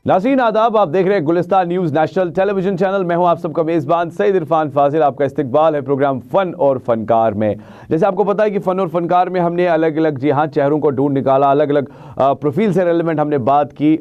नाज़रीन आदाब, आप देख रहे हैं Gulistan news national television channel. मैं हूं आप सबका मेज़बान सईद इरफान फाजिल। आपका इस्तकबाल है प्रोग्राम फ़न और फ़नकार में। जैसे आपको पता है कि फ़न और फ़नकार में हमने अलग अलग चेहरों को ढूंढ निकाला, अलग अलग प्रोफाइल से रेलेवेंट हमने बात की।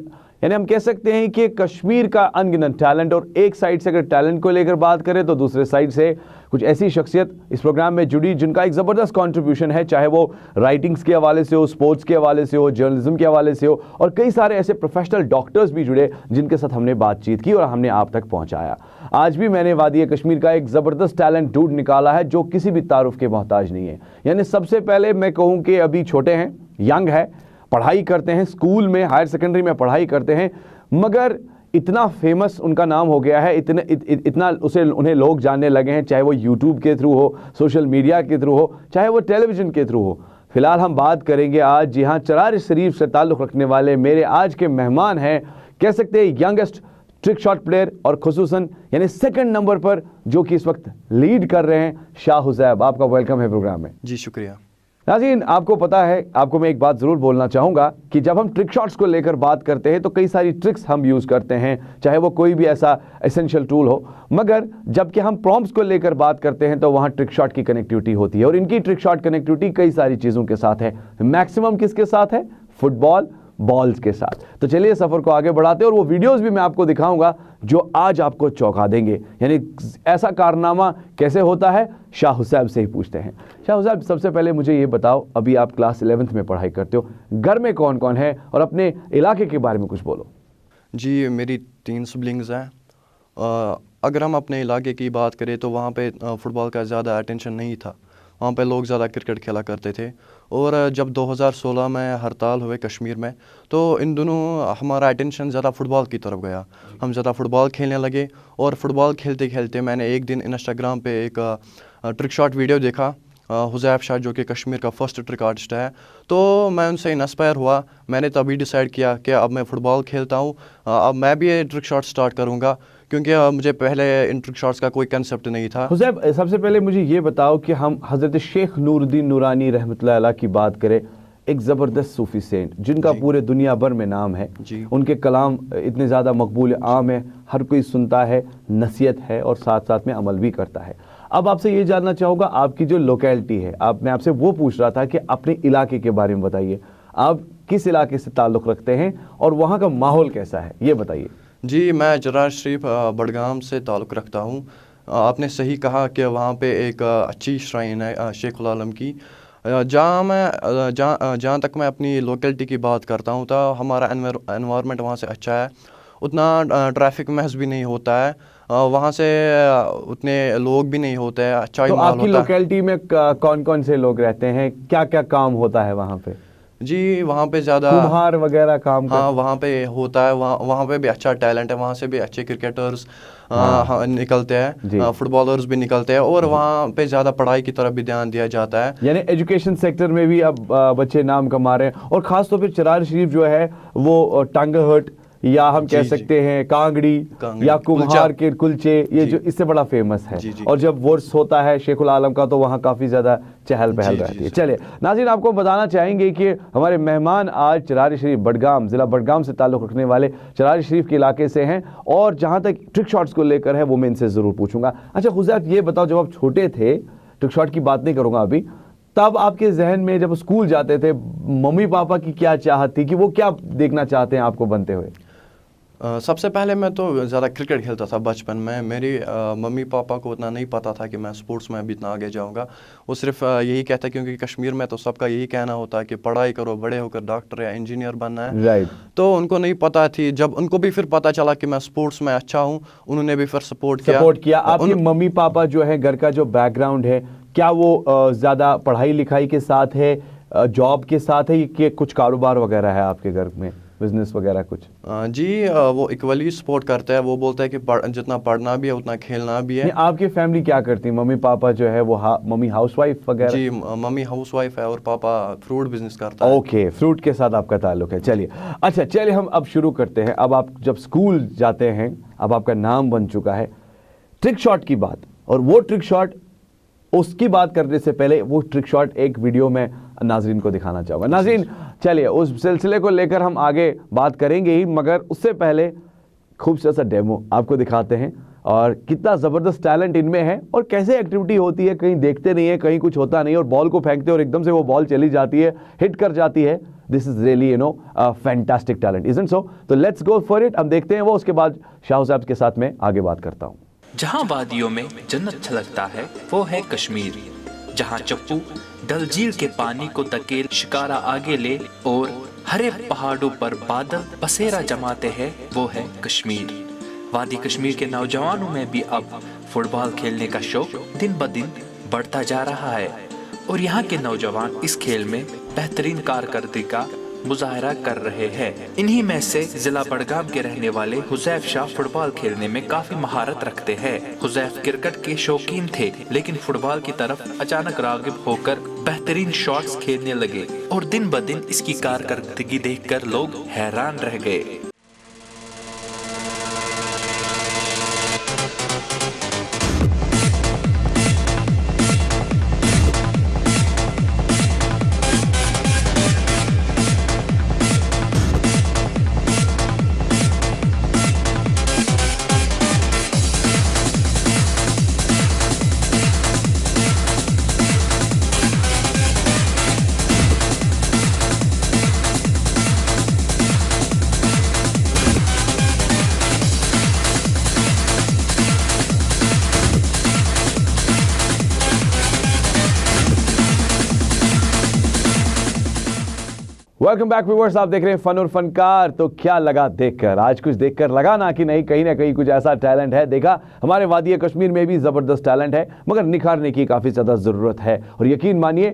यानी हम कह सकते हैं कि कश्मीर का अनगिनत टैलेंट, और एक साइड से अगर टैलेंट को लेकर बात करें तो दूसरे साइड से कुछ ऐसी शख्सियत इस प्रोग्राम में जुड़ी जिनका एक ज़बरदस्त कंट्रीब्यूशन है, चाहे वो राइटिंग्स के हवाले से हो, स्पोर्ट्स के हवाले से हो, जर्नलिज्म के हवाले से हो, और कई सारे ऐसे प्रोफेशनल डॉक्टर्स भी जुड़े जिनके साथ हमने बातचीत की और हमने आप तक पहुंचाया। आज भी मैंने वादी कश्मीर का एक ज़बरदस्त टैलेंट ढूंढ निकाला है जो किसी भी तारुफ के मोहताज नहीं है। यानी सबसे पहले मैं कहूँ कि अभी छोटे हैं, यंग है, पढ़ाई करते हैं, स्कूल में हायर सेकेंडरी में पढ़ाई करते हैं, मगर इतना फेमस उनका नाम हो गया है, इतना उन्हें लोग जानने लगे हैं, चाहे वो यूट्यूब के थ्रू हो, सोशल मीडिया के थ्रू हो, चाहे वो टेलीविज़न के थ्रू हो। फिलहाल हम बात करेंगे आज, जी हाँ, चरार शरीफ से ताल्लुक़ रखने वाले मेरे आज के मेहमान हैं, कह सकते हैं यंगेस्ट ट्रिक शॉट प्लेयर, और खुसूसन यानी सेकंड नंबर पर जो कि इस वक्त लीड कर रहे हैं, शाह हुज़ैब। आपका वेलकम है प्रोग्राम में। जी शुक्रिया। नाज़रीन, आपको पता है, आपको मैं एक बात ज़रूर बोलना चाहूँगा कि जब हम ट्रिक शॉट्स को लेकर बात करते हैं तो कई सारी ट्रिक्स हम यूज़ करते हैं, चाहे वो कोई भी ऐसा एसेंशियल टूल हो, मगर जबकि हम प्रॉम्प्ट्स को लेकर बात करते हैं तो वहाँ ट्रिक शॉट की कनेक्टिविटी होती है, और इनकी ट्रिक शॉट कनेक्टिविटी कई सारी चीज़ों के साथ है। मैक्सिमम किसके साथ है? फुटबॉल, बॉल्स के साथ। तो चलिए सफ़र को आगे बढ़ाते हैं, और वो वीडियोस भी मैं आपको दिखाऊंगा जो आज आपको चौंका देंगे। यानी ऐसा कारनामा कैसे होता है, शाह हुज़ैब से ही पूछते हैं। शाह हुज़ैब, सबसे पहले मुझे ये बताओ, अभी आप क्लास 11th में पढ़ाई करते हो, घर में कौन कौन है, और अपने इलाके के बारे में कुछ बोलो। जी, मेरी 3 सिबलिंग्स हैं। अगर हम अपने इलाके की बात करें तो वहाँ पे फ़ुटबॉल का ज़्यादा अटेंशन नहीं था, वहाँ पे लोग ज़्यादा क्रिकेट खेला करते थे। और जब 2016 में हड़ताल हुए कश्मीर में, तो इन दोनों हमारा अटेंशन ज़्यादा फ़ुटबॉल की तरफ गया। हम ज़्यादा फ़ुटबॉल खेलने लगे, और फ़ुटबॉल खेलते खेलते मैंने एक दिन इंस्टाग्राम पे एक ट्रिक शॉट वीडियो देखा, हुज़ैब शाह जो कि कश्मीर का फ़र्स्ट ट्रिक आर्टिस्ट है। तो मैं उनसे इंस्पायर हुआ। मैंने तभी डिसाइड किया कि अब मैं फ़ुटबॉल खेलता हूँ, अब मैं भी ये ट्रिक शॉट स्टार्ट करूँगा, क्योंकि मुझे पहले इन ट्रिक शॉट्स का कोई कंसेप्ट नहीं था। हुज़ैब, सबसे पहले मुझे ये बताओ कि हम हज़रत शेख नूरुद्दीन नूरानी रहमतुल्लाह अलैह की बात करें, एक ज़बरदस्त सूफ़ी सेंट जिनका पूरे दुनिया भर में नाम है, उनके कलाम इतने ज़्यादा मकबूल आम है, हर कोई सुनता है, नसीहत है, और साथ साथ में अमल भी करता है। अब आपसे ये जानना चाहूँगा, आपकी जो लोकेलिटी है, मैं आपसे वो पूछ रहा था कि अपने इलाके के बारे में बताइए। आप किस इलाके से ताल्लुक़ रखते हैं और वहाँ का माहौल कैसा है, ये बताइए। जी, मैं चरार शरीफ बडगाम से ताल्लुक़ रखता हूँ। आपने सही कहा कि वहाँ पे एक अच्छी श्राइन है शेखुल आलम की। जहाँ तक मैं अपनी लोकेलिटी की बात करता हूँ तो हमारा एनवायरनमेंट वहाँ से अच्छा है, उतना ट्रैफिक महज भी नहीं होता है, वहाँ से उतने लोग भी नहीं होते हैं, अच्छा ही माहौल होता है। आपकी लोकेलिटी में कौन कौन से लोग रहते हैं, क्या क्या काम होता है वहाँ पे? जी, वहाँ पे ज़्यादा कुम्हार वगैरह काम हाँ वहाँ पे होता है, वहाँ पे भी अच्छा टैलेंट है, वहाँ से भी अच्छे क्रिकेटर्स निकलते हैं, फुटबॉलर्स भी निकलते हैं, और वहाँ पे ज़्यादा पढ़ाई की तरफ भी ध्यान दिया जाता है। यानी एजुकेशन सेक्टर में भी अब बच्चे नाम कमा रहे हैं, और ख़ास तौर पे चरार शरीफ जो है वो टांगहट, या हम कह सकते हैं कांगड़ी या कुम्हार के कुलचे, ये जो इससे बड़ा फेमस है। और जब वर्स होता है शेखुल आलम का तो वहाँ काफ़ी ज़्यादा चहल पहल रहती है। चलिए नाज़रीन, आपको बताना चाहेंगे कि हमारे मेहमान आज चरार शरीफ बडगाम, ज़िला बडगाम से ताल्लुक़ रखने वाले चरार शरीफ के इलाके से हैं, और जहाँ तक ट्रिक शॉट्स को लेकर है वो मैं इनसे ज़रूर पूछूंगा। अच्छा हुज़ैब, ये बताओ, जब आप छोटे थे, ट्रिक शॉट की बात नहीं करूँगा अभी, तब आपके जहन में जब स्कूल जाते थे, मम्मी पापा की क्या चाहत थी कि वो क्या देखना चाहते हैं आपको बनते हुए? सबसे पहले मैं तो ज़्यादा क्रिकेट खेलता था बचपन में। मेरी मम्मी पापा को उतना नहीं पता था कि मैं स्पोर्ट्स में भी इतना आगे जाऊंगा। वो सिर्फ यही कहता, क्योंकि कश्मीर में तो सबका यही कहना होता है कि पढ़ाई करो, बड़े होकर डॉक्टर या इंजीनियर बनना है। राइट। तो उनको नहीं पता थी। जब उनको भी फिर पता चला कि मैं स्पोर्ट्स में अच्छा हूँ, उन्होंने भी फिर सपोर्ट किया। आपके मम्मी पापा जो है, घर का जो बैकग्राउंड है, क्या वो ज़्यादा पढ़ाई लिखाई के साथ है, जॉब के साथ है, कि कुछ कारोबार वगैरह है आपके घर में, बिजनेस वगैरह कुछ? जी, वो इक्वली सपोर्ट करता है। वो बोलता है कि जितना पढ़ना भी है उतना खेलना भी है। आपकी फैमिली क्या करती है? मम्मी पापा जो है वो मम्मी हाउसवाइफ वगैरह? जी, मम्मी हाउसवाइफ है और पापा फ्रूट बिजनेस करता है। ओके, फ्रूट के साथ आपका ताल्लुक है। चलिए, अच्छा चलिए हम अब शुरू करते हैं। अब आप जब स्कूल जाते हैं, अब आपका नाम बन चुका है, ट्रिक शॉट की बात, और वो ट्रिक शॉट उसकी बात करने से पहले वो ट्रिक शॉट एक वीडियो में नाजरीन को दिखाना चाहूँगा। नाजरीन चलिए उस सिलसिले को लेकर हम आगे बात करेंगे ही, मगर उससे पहले खूबसूरत सा डेमो आपको दिखाते हैं और कितना ज़बरदस्त टैलेंट इनमें है और कैसे एक्टिविटी होती है, कहीं देखते नहीं है, कहीं कुछ होता नहीं और बॉल को फेंकते और एकदम से वो बॉल चली जाती है, हिट कर जाती है। This is really fantastic talent, isn't so? तो लेट्स गो फॉर इट। हम देखते हैं वो, उसके बाद शाह साहब के साथ में आगे बात करता हूँ। जहां वादियों में जन्नत छलकता है वो है कश्मीर, जहां चप्पू डल झील के पानी को धकेल शिकारा आगे ले और हरे पहाड़ों पर बादल बसेरा जमाते हैं वो है कश्मीर। वादी कश्मीर के नौजवानों में भी अब फुटबॉल खेलने का शौक दिन ब दिन बढ़ता जा रहा है और यहाँ के नौजवान इस खेल में बेहतरीन कारकर्दगी का मुजाहरा कर रहे हैं। इन्हीं में से जिला बड़गाम के रहने वाले हुजैफ शाह फुटबॉल खेलने में काफी महारत रखते हैं। हुजैफ क्रिकेट के शौकीन थे, लेकिन फुटबॉल की तरफ अचानक रागिब होकर बेहतरीन शॉट्स खेलने लगे और दिन ब दिन इसकी कारकर्दगी देखकर लोग हैरान रह गए। वेलकम बैक व्यूअर्स, आप देख रहे हैं फन और फनकार। तो क्या लगा देखकर? आज कुछ देखकर लगा ना कि नहीं, कहीं ना कहीं कुछ ऐसा टैलेंट है। देखा, हमारे वादी कश्मीर में भी ज़बरदस्त टैलेंट है, मगर निखारने की काफ़ी ज़्यादा ज़रूरत है। और यकीन मानिए,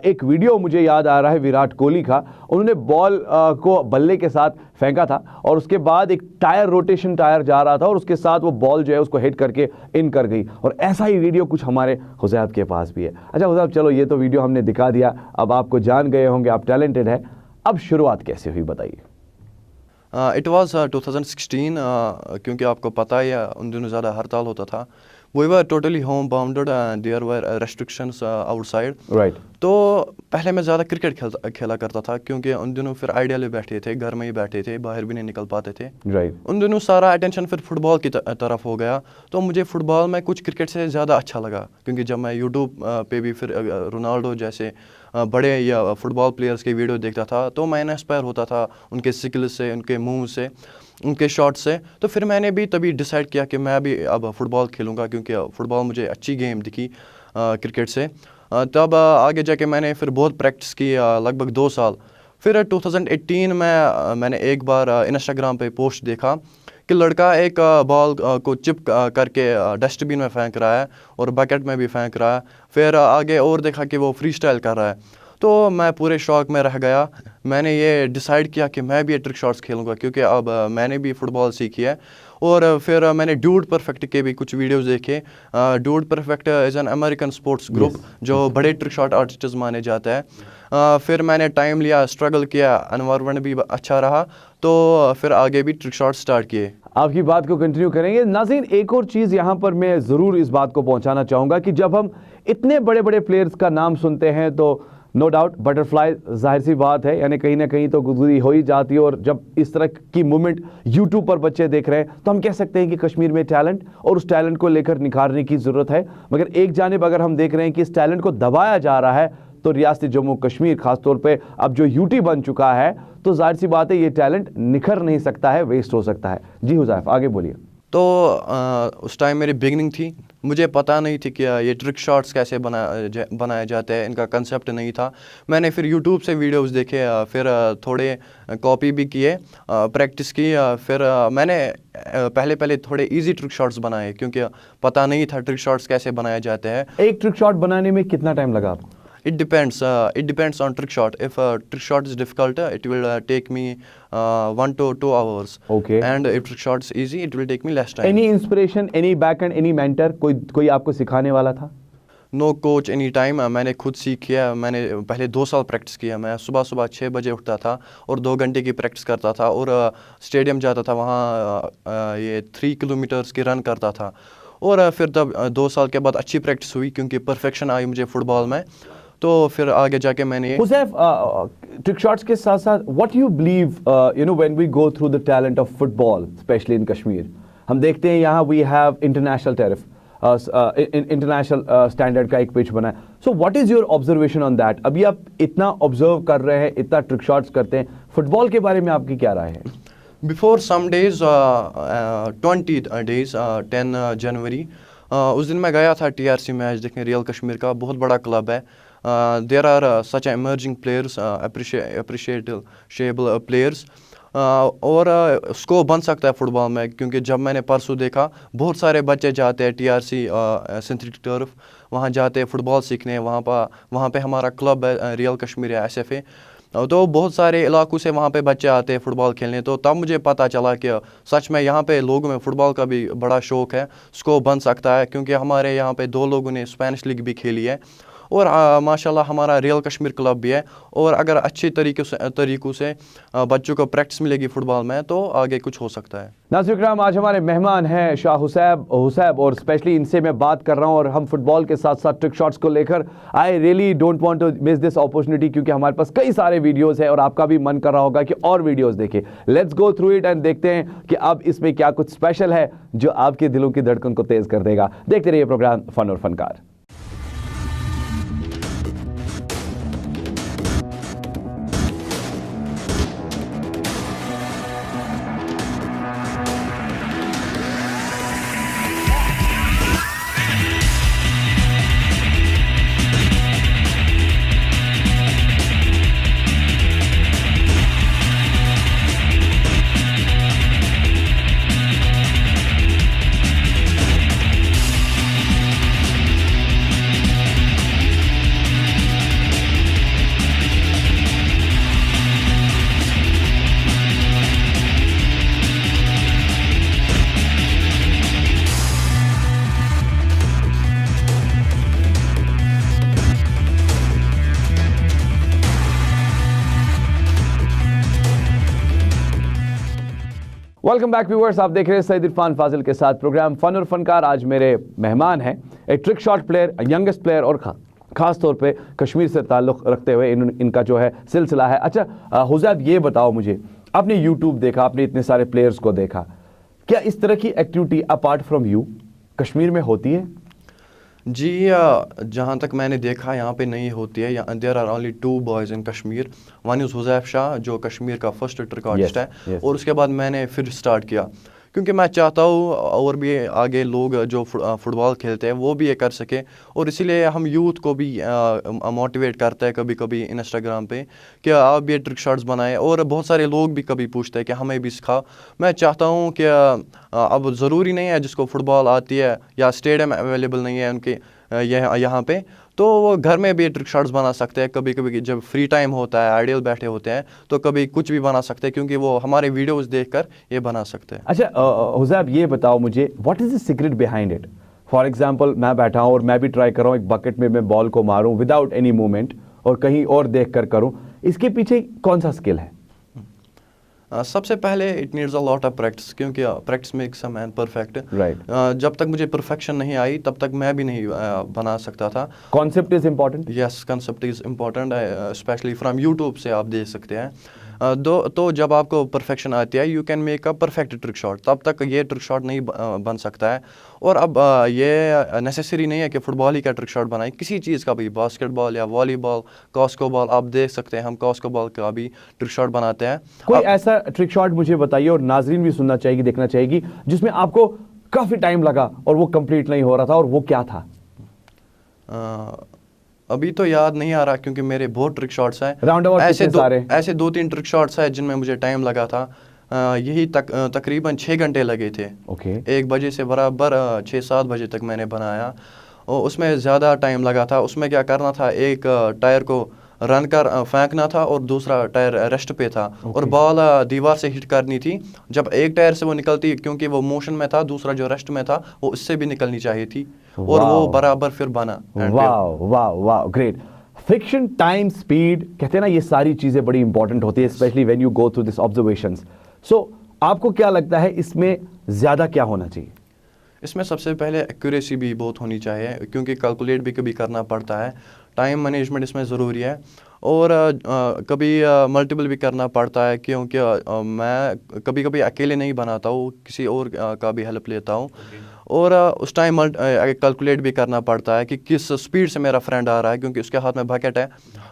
एक वीडियो मुझे याद आ रहा है विराट कोहली का। उन्होंने बॉल को बल्ले के साथ फेंका था और उसके बाद एक टायर, रोटेशन टायर जा रहा था और उसके साथ वो बॉल जो है उसको हिट करके इन कर गई। और ऐसा ही वीडियो कुछ हमारे हुजैफ के पास भी है। अच्छा हुजैफ, चलो ये तो वीडियो हमने दिखा दिया, अब आपको जान गए होंगे, आप टैलेंटेड है। अब शुरुआत कैसे हुई बताइए? इट वाज 2016, क्योंकि आपको पता ही है उन दिनों ज़्यादा हड़ताल होता था। We were totally home bounded, there were restrictions outside. Right. तो पहले मैं ज़्यादा क्रिकेट खेला करता था, क्योंकि उन दिनों फिर आइडियल बैठे थे, घर में ही बैठे थे, बाहर भी नहीं निकल पाते थे। राइट। उन दिनों सारा अटेंशन फिर फुटबॉल की तरफ हो गया। तो मुझे फुटबॉल में कुछ क्रिकेट से ज़्यादा अच्छा लगा, क्योंकि जब मैं यूट्यूब पे भी फिर रोनाल्डो जैसे बड़े या फुटबॉल प्लेयर्स की वीडियो देखता था, तो मैं इंस्पायर होता था उनके स्किल से, उनके मूव से, उनके शॉट से। तो फिर मैंने भी तभी डिसाइड किया कि मैं भी अब फुटबॉल खेलूँगा, क्योंकि फुटबॉल मुझे अच्छी गेम दिखी क्रिकेट से। तब आगे जाके मैंने फिर बहुत प्रैक्टिस की, लगभग 2 साल। फिर 2018 में मैंने एक बार इंस्टाग्राम पे पोस्ट देखा कि लड़का एक बॉल को चिप करके डस्टबिन में फेंक रहा है और बकेट में भी फेंक रहा है। फिर आगे और देखा कि वो फ्री स्टाइल कर रहा है, तो मैं पूरे शौक में रह गया। मैंने ये डिसाइड किया कि मैं भी ये ट्रिक शॉट्स खेलूँगा, क्योंकि अब मैंने भी फुटबॉल सीखी है। और फिर मैंने ड्यूड परफेक्ट के भी कुछ वीडियोस देखे। Dude perfect is an American sports group, जो बड़े ट्रिक शॉट आर्टिस्ट माने जाते हैं। फिर मैंने टाइम लिया, स्ट्रगल किया, एनवायरनमेंट भी अच्छा रहा, तो फिर आगे भी ट्रिक शॉट स्टार्ट किए। आपकी बात को कंटिन्यू करेंगे। नाज़रीन, एक और चीज़ यहाँ पर मैं ज़रूर इस बात को पहुँचाना चाहूँगा कि जब हम इतने बड़े बड़े प्लेयर्स का नाम सुनते हैं तो नो डाउट बटरफ्लाई जाहिर सी बात है, यानी कहीं ना कहीं तो गुजरी हो ही जाती है। और जब इस तरह की मूवमेंट यूट्यूब पर बच्चे देख रहे हैं तो हम कह सकते हैं कि कश्मीर में टैलेंट और उस टैलेंट को लेकर निखारने की ज़रूरत है। मगर एक जानिब अगर हम देख रहे हैं कि इस टैलेंट को दबाया जा रहा है, तो रियासती जम्मू कश्मीर खासतौर पे अब जो यूटी बन चुका है, तो जाहिर सी बात है ये टैलेंट निखर नहीं सकता है, वेस्ट हो सकता है। जी हुजैफ, आगे बोलिए। तो उस टाइम मेरी बिगनिंग थी, मुझे पता नहीं थी कि ये ट्रिक शॉट्स कैसे बनाए जाते हैं, इनका कंसेप्ट नहीं था। मैंने फिर यूट्यूब से वीडियोस देखे, फिर थोड़े कॉपी भी किए, प्रैक्टिस की। फिर मैंने पहले थोड़े इजी ट्रिक शॉट्स बनाए, क्योंकि पता नहीं था ट्रिक शॉट्स कैसे बनाए जाते हैं। एक ट्रिक शॉट बनाने में कितना टाइम लगा आपको? It depends on trick shot. If a trick shot is difficult, it will take me 1 to 2 hours. Okay. And if trick shot is easy, it will take me less time. Any inspiration, any backend, any mentor, कोई आपको सिखाने वाला था? No coach any time. मैंने खुद सीख किया। मैंने पहले 2 साल प्रैक्टिस किया। मैं सुबह 6 बजे उठता था और 2 घंटे की प्रैक्टिस करता था, और स्टेडियम जाता था, वहाँ ये 3 किलोमीटर्स की रन करता था। और फिर तब 2 साल के बाद अच्छी प्रैक्टिस हुई क्योंकि परफेक्शन आई मुझे फुटबॉल में, तो फिर आगे जाके मैंने ट्रिक शॉट्स के साथ साथ what you believe when we go through the talent of football specially in Kashmir, हम देखते हैं यहाँ we have international turf, international standard का एक पिच बना है. So what is your observation on that? अभी आप इतना ऑब्जर्व कर रहे हैं, इतना ट्रिक शॉट्स करते हैं, फुटबॉल के बारे में आपकी क्या राय है? बिफोर सम डेज 20 days 10 जनवरी उस दिन मैं गया था TRC मैच देखने. रियल कश्मीर का बहुत बड़ा क्लब है. There are such emerging players, appreciable players, और स्कोप बन सकता है फुटबॉल में, क्योंकि जब मैंने परसों देखा बहुत सारे बच्चे जाते हैं TRC सिंथेटिक टर्फ, वहाँ जाते हैं फुटबॉल सीखने. वहाँ पे हमारा क्लब है रियल कश्मीर या SFA, तो बहुत सारे इलाकों से वहाँ पे बच्चे आते हैं फुटबॉल खेलने. तो तब मुझे पता चला कि सच में यहाँ पे लोगों में फ़ुटबॉल का भी बड़ा शौक़ है, स्कोप बन सकता है, क्योंकि हमारे यहाँ पे 2 लोगों ने स्पेनिश लीग भी खेली है और माशाल्लाह हमारा रियल कश्मीर क्लब भी है. और अगर अच्छे तरीक़ों से बच्चों को प्रैक्टिस मिलेगी फ़ुटबॉल में तो आगे कुछ हो सकता है. नाज़रीन इकराम, आज हमारे मेहमान हैं शाह हुसैब और स्पेशली इनसे मैं बात कर रहा हूं और हम फुटबॉल के साथ साथ ट्रिक शॉट्स को लेकर I really don't want to miss this opportunity, क्योंकि हमारे पास कई सारे वीडियोस हैं और आपका भी मन कर रहा होगा कि और वीडियोस देखें. Let's go through it and देखते हैं कि अब इसमें क्या कुछ स्पेशल है जो आपके दिलों की धड़कन को तेज कर देगा. देखते रहिए प्रोग्राम फन और फनकार. वेलकम बैक व्यूअर्स, आप देख रहे हैं सईद इरफान फाजिल के साथ प्रोग्राम फन और फनकार. आज मेरे मेहमान हैं एक trick shot player, youngest player और खास तौर पे कश्मीर से ताल्लुक़ रखते हुए इनका जो है सिलसिला है. अच्छा हुसैब, ये बताओ मुझे, आपने यूट्यूब देखा, आपने इतने सारे प्लेयर्स को देखा, क्या इस तरह की activity apart from you Kashmir में होती है? जी, जहाँ तक मैंने देखा यहाँ पे नहीं होती है. There are only 2 boys in Kashmir. One is Huzaif Shah जो कश्मीर का फर्स्ट ट्रिक है, और उसके बाद मैंने फिर स्टार्ट किया, क्योंकि मैं चाहता हूँ और भी आगे लोग जो फुटबॉल खेलते हैं वो भी ये कर सके. और इसीलिए हम यूथ को भी मोटिवेट करते हैं कभी कभी इंस्टाग्राम पे कि आप भी ट्रिक शॉट्स बनाएं. और बहुत सारे लोग भी कभी पूछते हैं कि हमें भी सिखाओ. मैं चाहता हूँ कि अब ज़रूरी नहीं है जिसको फ़ुटबॉल आती है या स्टेडियम अवेलेबल नहीं है उनके यहाँ पे, तो वो घर में भी ट्रिक शॉट्स बना सकते हैं. कभी कभी जब फ्री टाइम होता है, आइडियल बैठे होते हैं, तो कभी कुछ भी बना सकते हैं, क्योंकि वो हमारे वीडियोस देखकर ये बना सकते हैं. अच्छा हुज़ैब, ये बताओ मुझे, what is the secret behind it? For example, मैं बैठा हूँ और मैं भी ट्राई कर रहा हूँ एक बकेट में मैं बॉल को मारूँ विदाउट एनी मूवमेंट और कहीं और देख कर करूँ, इसके पीछे कौन सा स्किल है? सबसे पहले it needs a lot of practice, क्योंकि practice makes a man perfect. जब तक मुझे परफेक्शन नहीं आई तब तक मैं भी नहीं बना सकता था. Concept is important. Yes, concept is important, specially from YouTube से आप देख सकते हैं. तो जब आपको परफेक्शन आती है you can make a perfect trick shot. तब तक ये ट्रिक शॉट नहीं बन सकता है. और अब ये नेसेसरी नहीं है कि फुटबॉल ही का ट्रिक शॉट बनाए, किसी चीज़ का भी, बास्केटबॉल या वॉलीबॉल, कॉस्को बॉल, आप देख सकते हैं हम कॉस्को बॉल का भी ट्रिक शॉट बनाते हैं. कोई ऐसा ट्रिक शॉट मुझे बताइए, और नाजरीन भी सुनना चाहेगी, देखना चाहेगी, जिसमें आपको काफ़ी टाइम लगा और वो कंप्लीट नहीं हो रहा था, और वो क्या था? अभी तो याद नहीं आ रहा, क्योंकि मेरे बहुत ट्रिक शॉट्स हैं. ऐसे 2-3 ट्रिक शॉट्स हैं जिनमें मुझे टाइम लगा था. यही तकरीबन 6 घंटे लगे थे. 1 बजे से बराबर 6-7 बजे तक मैंने बनाया, और उसमें ज़्यादा टाइम लगा था. उसमें क्या करना था, एक टायर को रन कर फेंकना था और दूसरा टायर रेस्ट पे था, और बॉल दीवार से हिट करनी थी. जब एक टायर से वो निकलती, क्योंकि वो मोशन में था, दूसरा जो रेस्ट में था वो इससे भी निकलनी चाहिए थी, और वो बराबर फिर बना. वाह, ग्रेट. फ्रिक्शन, टाइम, स्पीड, कहते हैं ना, ये सारी चीजें बड़ी इंपॉर्टेंट होती है, specially when you go through this observations. So आपको क्या लगता है इसमें ज्यादा क्या होना चाहिए? इसमें सबसे पहले एक्यूरेसी भी बहुत होनी चाहिए, क्योंकि कैलकुलेट भी कभी करना पड़ता है, टाइम मैनेजमेंट इसमें ज़रूरी है, और कभी मल्टीपल भी करना पड़ता है, क्योंकि मैं कभी कभी अकेले नहीं बनाता हूँ, किसी और का भी हेल्प लेता हूँ। और उस टाइम कैलकुलेट भी करना पड़ता है कि किस स्पीड से मेरा फ्रेंड आ रहा है, क्योंकि उसके हाथ में बकेट है।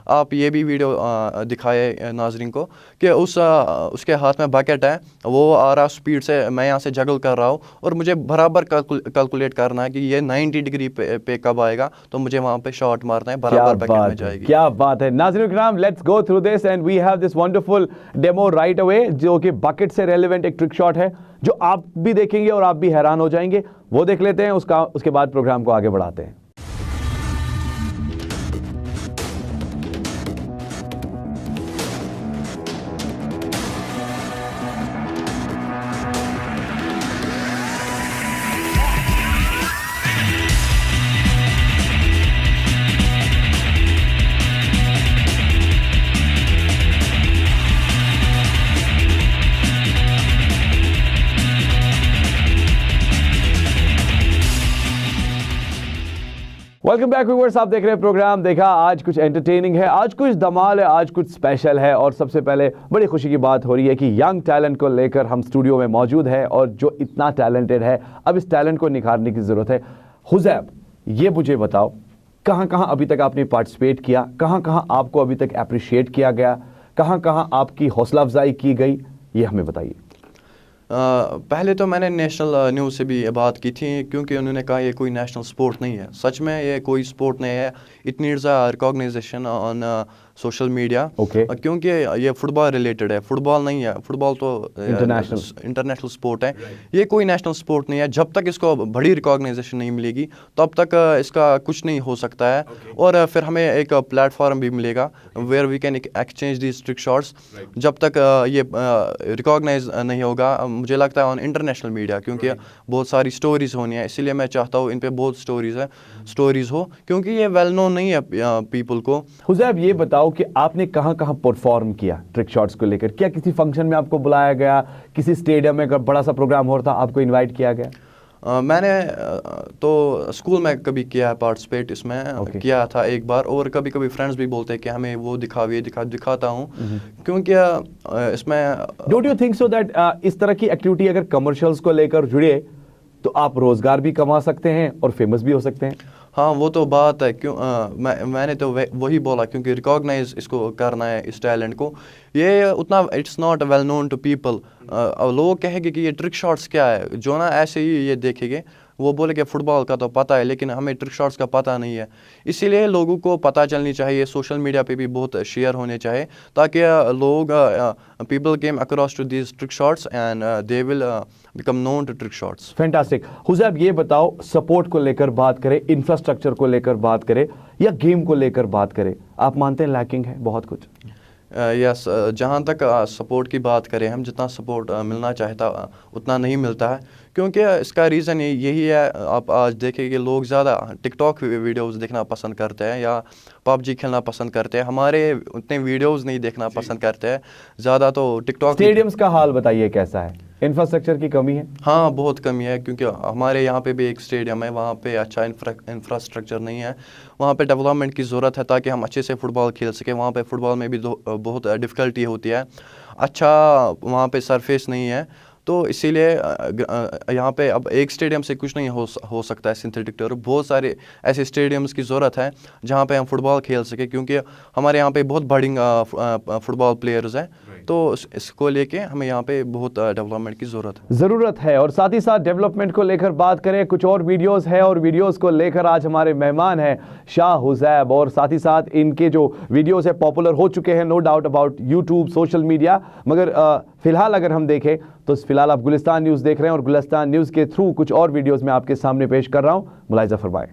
आप ये भी वीडियो दिखाए नाजरीन को कि उसके हाथ में बकेट है, वो आ रहा स्पीड से, मैं यहाँ से जगल कर रहा हूँ, और मुझे बराबर कैलकुलेट करना है कि ये 90 डिग्री पे कब आएगा, तो मुझे वहाँ पे शॉट मारना है, बराबर बकेट में जाएगी। क्या बात है नाज़रीन किराम, let's go through this and we have this wonderful demo right away, जो कि बकेट से रेलेवेंट एक ट्रिक शॉट है, जो आप भी देखेंगे और आप भी हैरान हो जाएंगे। वो देख लेते हैं, उसके बाद प्रोग्राम को आगे बढ़ाते हैं। वेलकम बैक व्यूअर्स, आप देख रहे हैं प्रोग्राम देखा। आज कुछ एंटरटेनिंग है, आज कुछ धमाल है, आज कुछ स्पेशल है, और सबसे पहले बड़ी खुशी की बात हो रही है कि यंग टैलेंट को लेकर हम स्टूडियो में मौजूद है, और जो इतना टैलेंटेड है, अब इस टैलेंट को निखारने की ज़रूरत है। हुज़ैब, ये मुझे बताओ, कहाँ कहाँ अभी तक आपने पार्टिसिपेट किया, कहाँ कहाँ आपको अभी तक अप्रिशिएट किया गया, कहाँ कहाँ आपकी हौसला अफजाई की गई, ये हमें बताइए। पहले तो मैंने नेशनल न्यूज़ से भी बात की थी, क्योंकि उन्होंने कहा ये कोई नेशनल स्पोर्ट नहीं है। सच में ये कोई स्पोर्ट नहीं है, it needs a recognisation on social media, क्योंकि ये फुटबॉल रिलेटेड है, फुटबॉल नहीं है। फुटबॉल तो इंटरनेशनल स्पोर्ट है, ये कोई नेशनल स्पोर्ट नहीं है। जब तक इसको बड़ी रिकॉग्नाइजेशन नहीं मिलेगी, तब तक इसका कुछ नहीं हो सकता है, और फिर हमें एक प्लेटफॉर्म भी मिलेगा where we can exchange these trick shots. जब तक ये रिकॉग्नाइज नहीं होगा, मुझे लगता है ऑन इंटरनेशनल मीडिया, क्योंकि बहुत सारी स्टोरीज होनी है, इसीलिए मैं चाहता हूँ इन पे बहुत स्टोरीज हो, क्योंकि ये वेल नोन नहीं है पीपल को। हुज़ैब, ये बताओ कि आपने कहां कहां परफॉर्म किया ट्रिक शॉट्स को लेकर? क्या किसी फंक्शन में आपको बुलाया गया, किसी स्टेडियम में बड़ा सा प्रोग्राम हो रहा था, आपको इनवाइट किया गया? मैंने तो स्कूल में कभी किया है पार्टिसिपेट, इसमें किया था एक बार, और कभी कभी फ्रेंड्स भी बोलते हैं कि हमें वो दिखाओ, ये दिखाता हूँ, क्योंकि इसमें don't you think so that इस तरह की एक्टिविटी अगर कमर्शियल्स को लेकर जुड़े तो आप रोजगार भी कमा सकते हैं और फेमस भी हो सकते हैं? हाँ, वो तो बात है, क्यों मैंने तो वही बोला, क्योंकि रिकॉग्नाइज इसको करना है, इस टैलेंट को। ये उतना it's not well known to people. लोग कहेंगे कि ये ट्रिक शॉट्स क्या है, जो ना ऐसे ही ये देखेंगे, वो बोले कि फुटबॉल का तो पता है, लेकिन हमें ट्रिक शॉट्स का पता नहीं है। इसीलिए लोगों को पता चलनी चाहिए, सोशल मीडिया पे भी बहुत शेयर होने चाहिए, ताकि लोग people came across to these trick shots and they will become known to trick shots. Fantastic. Huzaib, ये बताओ, सपोर्ट को लेकर बात करें, इंफ्रास्ट्रक्चर को लेकर बात करें, या गेम को लेकर बात करें, आप मानते हैं लैकिंग है बहुत कुछ? यस, जहाँ तक सपोर्ट की बात करें हम, जितना सपोर्ट मिलना चाहता उतना नहीं मिलता है, क्योंकि इसका रीज़न यही है। आप आज देखें कि लोग ज़्यादा टिकटॉक वीडियोस देखना पसंद करते हैं, या पबजी खेलना पसंद करते हैं, हमारे उतने वीडियोस नहीं देखना पसंद करते हैं ज़्यादा, तो टिकटॉक। स्टेडियम्स का हाल बताइए, कैसा है? इंफ्रास्ट्रक्चर की कमी है? हाँ, बहुत कमी है, क्योंकि हमारे यहाँ पे भी एक स्टेडियम है, वहाँ पे अच्छा इंफ्रास्ट्रक्चर नहीं है, वहाँ पे डेवलपमेंट की ज़रूरत है, ताकि हम अच्छे से फुटबॉल खेल सकें। वहाँ पे फुटबॉल में भी बहुत डिफ़िकल्टी होती है, अच्छा वहाँ पे सरफेस नहीं है, तो इसीलिए यहाँ पे अब एक स्टेडियम से कुछ नहीं हो सकता है सिंथेटिक टर्फ। बहुत सारे ऐसे स्टेडियम्स की ज़रूरत है जहाँ पे हम फुटबॉल खेल सके, क्योंकि हमारे यहाँ पे बहुत बड़ी फुटबॉल प्लेयर्स हैं, तो इसको लेके हमें यहाँ पे बहुत डेवलपमेंट की ज़रूरत है। और साथ ही साथ डेवलपमेंट को लेकर बात करें, कुछ और वीडियोस है, और वीडियोस को लेकर आज हमारे मेहमान हैं शाह हुज़ैब, और साथ ही साथ इनके जो वीडियोस है पॉपुलर हो चुके हैं, no doubt about YouTube, social media. मगर फिलहाल अगर हम देखें तो फिलहाल आप गुलिस्तान न्यूज़ देख रहे हैं, और गुलिस्तान न्यूज़ के थ्रू कुछ और वीडियोस मैं आपके सामने पेश कर रहा हूं, मुलाहिज़ा फरमाएं।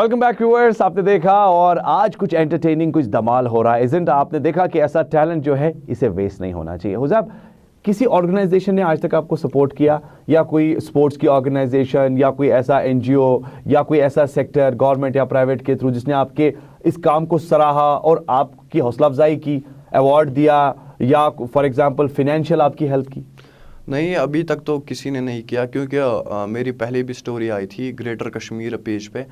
Welcome back viewers. आपने देखा और आज कुछ एंटरटेनिंग, कुछ धमाल हो रहा है, इज़न्ट? आपने देखा कि ऐसा टैलेंट जो है इसे वेस्ट नहीं होना चाहिए। हुज़ैब, किसी ऑर्गेनाइजेशन ने आज तक आपको सपोर्ट किया, या कोई स्पोर्ट्स की ऑर्गेनाइजेशन, या कोई ऐसा एनजीओ, या कोई ऐसा सेक्टर गवर्नमेंट या प्राइवेट के थ्रू जिसने आपके इस काम को सराहा और आपकी हौसला अफजाई की, अवार्ड दिया, या फॉर एग्जांपल फाइनेंशियल आपकी हेल्प की? नहीं, अभी तक तो किसी ने नहीं किया, क्योंकि मेरी पहले भी स्टोरी आई थी ग्रेटर कश्मीर पेज पे।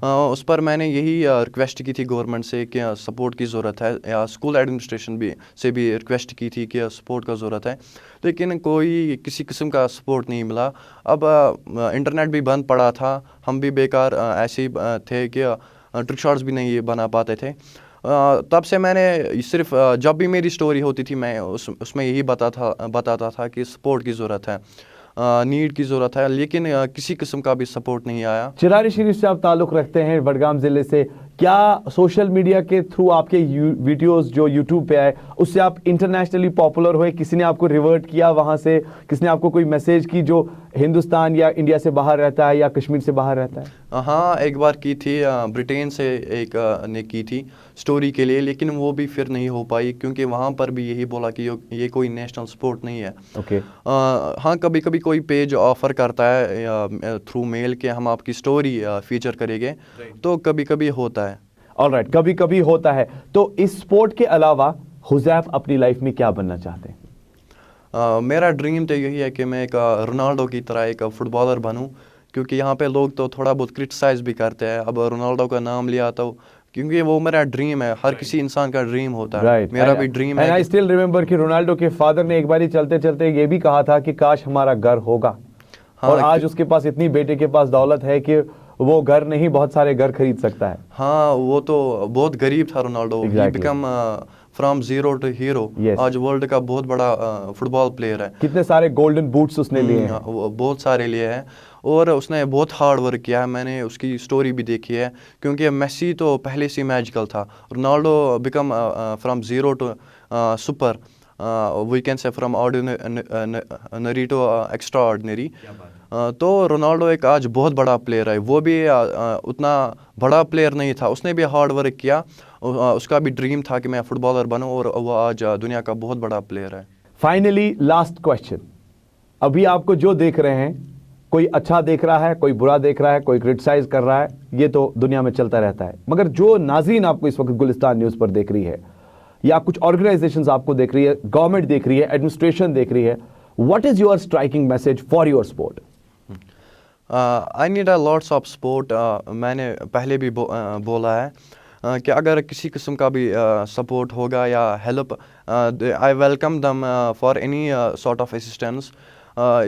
उस पर मैंने यही रिक्वेस्ट की थी गवर्नमेंट से कि सपोर्ट की ज़रूरत है, या स्कूल एडमिनिस्ट्रेशन से भी रिक्वेस्ट की थी कि सपोर्ट का ज़रूरत है, लेकिन कोई किसी किस्म का सपोर्ट नहीं मिला। अब इंटरनेट भी बंद पड़ा था, हम भी बेकार ऐसे ही थे कि ट्रिक शॉट्स भी नहीं बना पाते थे। तब से मैंने सिर्फ जब भी मेरी स्टोरी होती थी मैं उसमें यही बताता था कि सपोर्ट की ज़रूरत है, नीड की ज़रूरत है, लेकिन किसी किस्म का भी सपोर्ट नहीं आया। चिरारी शरीफ से आप ताल्लुक़ रखते हैं, बडगाम ज़िले से, क्या सोशल मीडिया के थ्रू आपके वीडियोस जो यूट्यूब पे आए उससे आप इंटरनेशनली पॉपुलर हुए? किसी ने आपको रिवर्ट किया वहाँ से? किसी ने आपको कोई मैसेज की जो हिंदुस्तान या इंडिया से बाहर रहता है या कश्मीर से बाहर रहता है? हाँ, एक बार की थी, ब्रिटेन से एक ने की थी स्टोरी के लिए, लेकिन वो भी फिर नहीं हो पाई, क्योंकि वहाँ पर भी यही बोला कि ये कोई नेशनल सपोर्ट नहीं है। ओके। हाँ, कभी कभी कोई पेज ऑफ़र करता है थ्रू मेल कि हम आपकी स्टोरी फीचर करेंगे, तो कभी कभी होता है। ऑलराइट, कभी कभी होता है। तो इस स्पोर्ट के अलावा हुज़ैफ अपनी लाइफ में क्या बनना चाहते हैं? मेरा ड्रीम तो यही है कि मैं एक रोनाल्डो की तरह एक फुटबॉलर बनूं, क्योंकि यहाँ पे लोग तो थोड़ा बहुत क्रिटिसाइज़ भी करते हैं। अब रोनाल्डो का नाम लिया तो क्योंकि वो मेरा ड्रीम है, हर किसी इंसान का ड्रीम होता है। मेरा भी ड्रीम है। आई स्टिल रिमेंबर कि रोनाल्डो के फादर ने एक बार ही चलते चलते ये भी कहा था कि काश हमारा घर होगा। हाँ, और आज उसके पास इतनी बेटे के पास दौलत है कि वो घर नहीं, बहुत सारे घर खरीद सकता है। हाँ, वो तो बहुत गरीब था Ronaldo. He become from zero to hero. आज वर्ल्ड का बहुत बड़ा फुटबॉल प्लेयर है। कितने सारे गोल्डन बूट्स उसने लिए हैं। बहुत सारे लिए हैं, और उसने बहुत हार्ड वर्क किया है। मैंने उसकी स्टोरी भी देखी है, क्योंकि मेसी तो पहले से मैजिकल था। Ronaldo become from zero to super, we can say from ordinary to extraordinary. तो रोनाल्डो एक आज बहुत बड़ा प्लेयर है। वो भी उतना बड़ा प्लेयर नहीं था, उसने भी हार्ड वर्क किया। उसका भी ड्रीम था कि मैं फुटबॉलर बनूं, और वो आज दुनिया का बहुत बड़ा प्लेयर है। फाइनली लास्ट क्वेश्चन, अभी आपको जो देख रहे हैं, कोई अच्छा देख रहा है, कोई बुरा देख रहा है, कोई क्रिटिसाइज कर रहा है, ये तो दुनिया में चलता रहता है, मगर जो नाज़रीन आपको इस वक्त गुलिस्तान न्यूज़ पर देख रही है, या कुछ ऑर्गेनाइजेशंस आपको देख रही है, गवर्नमेंट देख रही है, एडमिनिस्ट्रेशन देख रही है, what is your striking message for your sport? I need a lots of support. मैंने पहले भी बोला है कि अगर किसी किस्म का भी सपोर्ट होगा या help, I welcome them for any sort of assistance.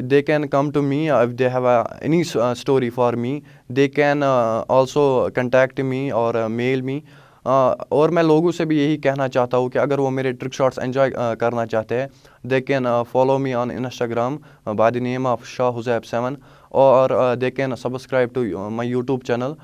They can come to me if they have any story for me. They can also contact me or mail me. और मैं लोगों से भी यही कहना चाहता हूँ कि अगर वो मेरे ट्रिक शॉट्स एंजॉय करना चाहते हैं, they can follow me on Instagram by the name of Shah Huzaib 7, or they can subscribe to my YouTube channel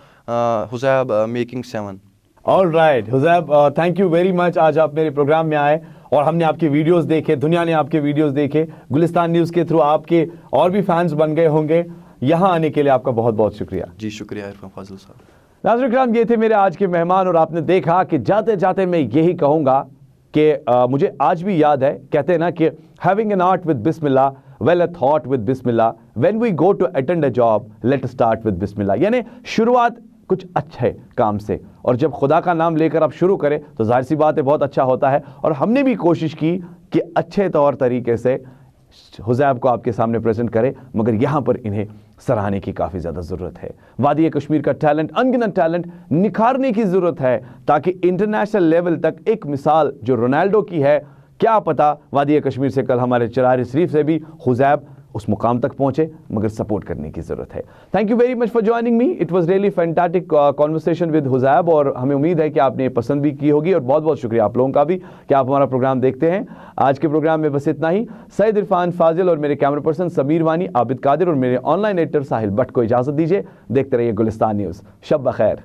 Huzaib Making 7. All right Huzaib, thank you very much. आज आप मेरे programme में आए और हमने आपके वीडियोस देखे, दुनिया ने आपके वीडियोस देखे, गुलिस्तान न्यूज़ के थ्रू आपके और भी फैंस बन गए होंगे। यहाँ आने के लिए आपका बहुत बहुत शुक्रिया। जी शुक्रिया इरफान फाजिल साहब। नाज़रीन किराम, ये थे मेरे आज के मेहमान, और आपने देखा कि जाते जाते मैं यही कहूँगा कि मुझे आज भी याद है, कहते हैं ना कि हैविंग एन आर्ट विद बिस्मिल्लाह, वेल अ थॉट विद बिस्मिल्लाह, when we go to attend a job let start with बिस्मिल्लाह। यानी शुरुआत कुछ अच्छे काम से, और जब खुदा का नाम लेकर आप शुरू करें तो जाहिर सी बात है बहुत अच्छा होता है। और हमने भी कोशिश की कि अच्छे तौर तरीके से हुज़ैब को आपके सामने प्रेजेंट करें, मगर यहाँ पर इन्हें सराहने की काफ़ी ज़्यादा ज़रूरत है। वादी कश्मीर का टैलेंट, अनगिनत टैलेंट निखारने की ज़रूरत है, ताकि इंटरनेशनल लेवल तक एक मिसाल जो रोनाल्डो की है, क्या पता वादी कश्मीर से कल हमारे चिरारी शरीफ से भी हुज़ैब उस मुकाम तक पहुंचे, मगर सपोर्ट करने की जरूरत है। Thank you very much for joining me. It was really fantastic conversation with Huzaib, और हमें उम्मीद है कि आपने पसंद भी की होगी, और बहुत बहुत शुक्रिया आप लोगों का भी कि आप हमारा प्रोग्राम देखते हैं। आज के प्रोग्राम में बस इतना ही। सईद इरफान फाजिल और मेरे कैमरा पर्सन समीर वानी, आबिद कादिर और मेरे ऑनलाइन एडिटर साहिल भट्ट को इजाजत दीजिए। देखते रहिए गुलिस्तान न्यूज़। शब बखैर।